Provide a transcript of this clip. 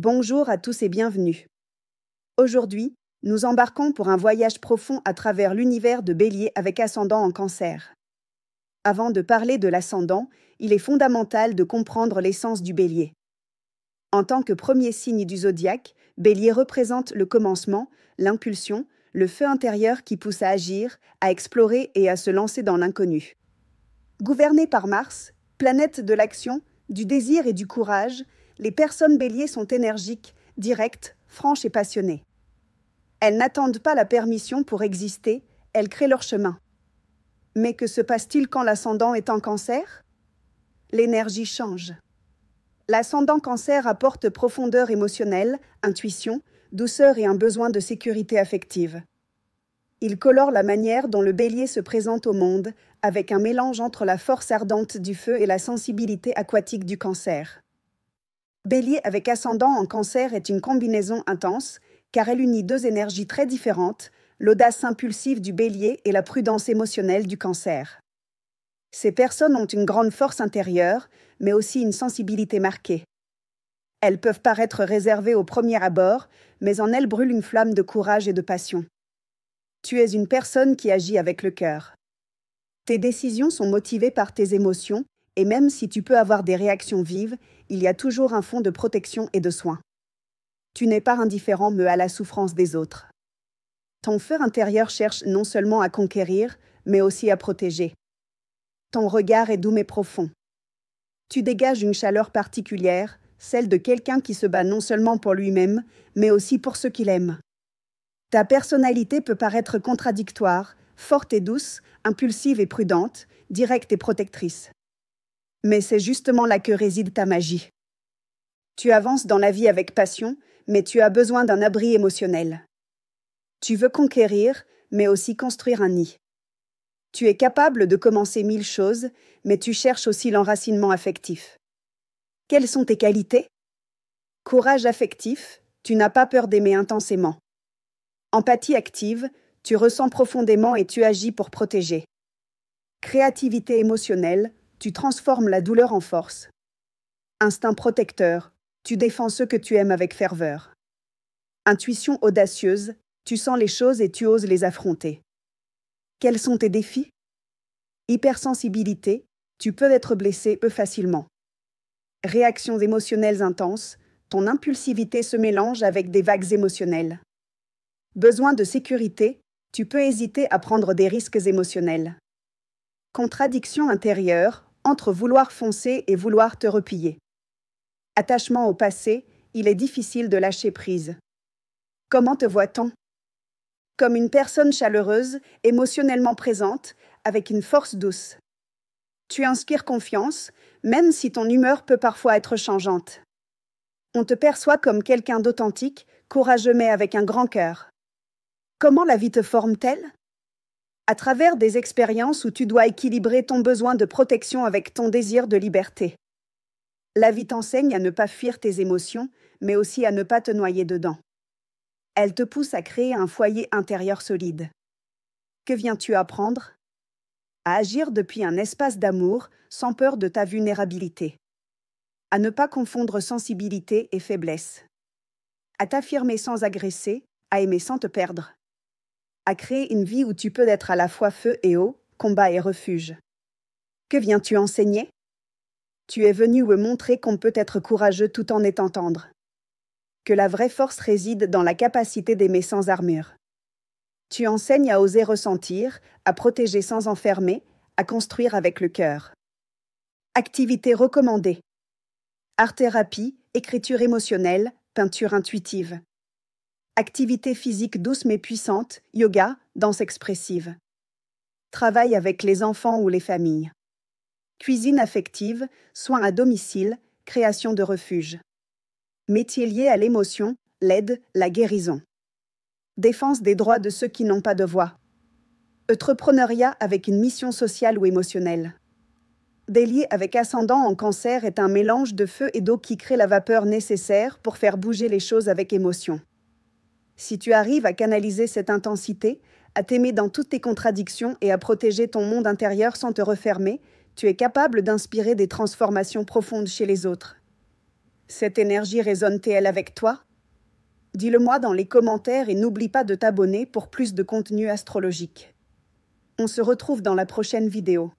Bonjour à tous et bienvenue. Aujourd'hui, nous embarquons pour un voyage profond à travers l'univers de Bélier avec ascendant en Cancer. Avant de parler de l'ascendant, il est fondamental de comprendre l'essence du Bélier. En tant que premier signe du zodiaque, Bélier représente le commencement, l'impulsion, le feu intérieur qui pousse à agir, à explorer et à se lancer dans l'inconnu. Gouverné par Mars, planète de l'action, du désir et du courage, les personnes Bélier sont énergiques, directes, franches et passionnées. Elles n'attendent pas la permission pour exister, elles créent leur chemin. Mais que se passe-t-il quand l'ascendant est en Cancer? L'énergie change. L'ascendant Cancer apporte profondeur émotionnelle, intuition, douceur et un besoin de sécurité affective. Il colore la manière dont le Bélier se présente au monde, avec un mélange entre la force ardente du feu et la sensibilité aquatique du Cancer. Bélier avec ascendant en Cancer est une combinaison intense, car elle unit deux énergies très différentes, l'audace impulsive du Bélier et la prudence émotionnelle du Cancer. Ces personnes ont une grande force intérieure, mais aussi une sensibilité marquée. Elles peuvent paraître réservées au premier abord, mais en elles brûle une flamme de courage et de passion. Tu es une personne qui agit avec le cœur. Tes décisions sont motivées par tes émotions, et même si tu peux avoir des réactions vives, il y a toujours un fond de protection et de soin. Tu n'es pas indifférent à la souffrance des autres. Ton feu intérieur cherche non seulement à conquérir, mais aussi à protéger. Ton regard est doux mais profond. Tu dégages une chaleur particulière, celle de quelqu'un qui se bat non seulement pour lui-même, mais aussi pour ceux qu'il aime. Ta personnalité peut paraître contradictoire, forte et douce, impulsive et prudente, directe et protectrice. Mais c'est justement là que réside ta magie. Tu avances dans la vie avec passion, mais tu as besoin d'un abri émotionnel. Tu veux conquérir, mais aussi construire un nid. Tu es capable de commencer 1000 choses, mais tu cherches aussi l'enracinement affectif. Quelles sont tes qualités? Courage affectif, tu n'as pas peur d'aimer intensément. Empathie active, tu ressens profondément et tu agis pour protéger. Créativité émotionnelle, tu transformes la douleur en force. Instinct protecteur, tu défends ceux que tu aimes avec ferveur. Intuition audacieuse, tu sens les choses et tu oses les affronter. Quels sont tes défis? Hypersensibilité, tu peux être blessé peu facilement. Réactions émotionnelles intenses, ton impulsivité se mélange avec des vagues émotionnelles. Besoin de sécurité, tu peux hésiter à prendre des risques émotionnels. Contradiction intérieure, entre vouloir foncer et vouloir te replier. Attachement au passé, il est difficile de lâcher prise. Comment te voit-on? Comme une personne chaleureuse, émotionnellement présente, avec une force douce. Tu inspires confiance, même si ton humeur peut parfois être changeante. On te perçoit comme quelqu'un d'authentique, courageux mais avec un grand cœur. Comment la vie te forme-t-elle? À travers des expériences où tu dois équilibrer ton besoin de protection avec ton désir de liberté. La vie t'enseigne à ne pas fuir tes émotions, mais aussi à ne pas te noyer dedans. Elle te pousse à créer un foyer intérieur solide. Que viens-tu apprendre? À agir depuis un espace d'amour, sans peur de ta vulnérabilité. À ne pas confondre sensibilité et faiblesse. À t'affirmer sans agresser, à aimer sans te perdre. À créer une vie où tu peux être à la fois feu et eau, combat et refuge. Que viens-tu enseigner? Tu es venu me montrer qu'on peut être courageux tout en étant tendre. Que la vraie force réside dans la capacité d'aimer sans armure. Tu enseignes à oser ressentir, à protéger sans enfermer, à construire avec le cœur. Activités recommandées. Art-thérapie, écriture émotionnelle, peinture intuitive. Activité physique douce mais puissante, yoga, danse expressive. Travail avec les enfants ou les familles. Cuisine affective, soins à domicile, création de refuge. Métier lié à l'émotion, l'aide, la guérison. Défense des droits de ceux qui n'ont pas de voix. Entrepreneuriat avec une mission sociale ou émotionnelle. Bélier avec ascendant en Cancer est un mélange de feu et d'eau qui crée la vapeur nécessaire pour faire bouger les choses avec émotion. Si tu arrives à canaliser cette intensité, à t'aimer dans toutes tes contradictions et à protéger ton monde intérieur sans te refermer, tu es capable d'inspirer des transformations profondes chez les autres. Cette énergie résonne-t-elle avec toi? Dis-le-moi dans les commentaires et n'oublie pas de t'abonner pour plus de contenu astrologique. On se retrouve dans la prochaine vidéo.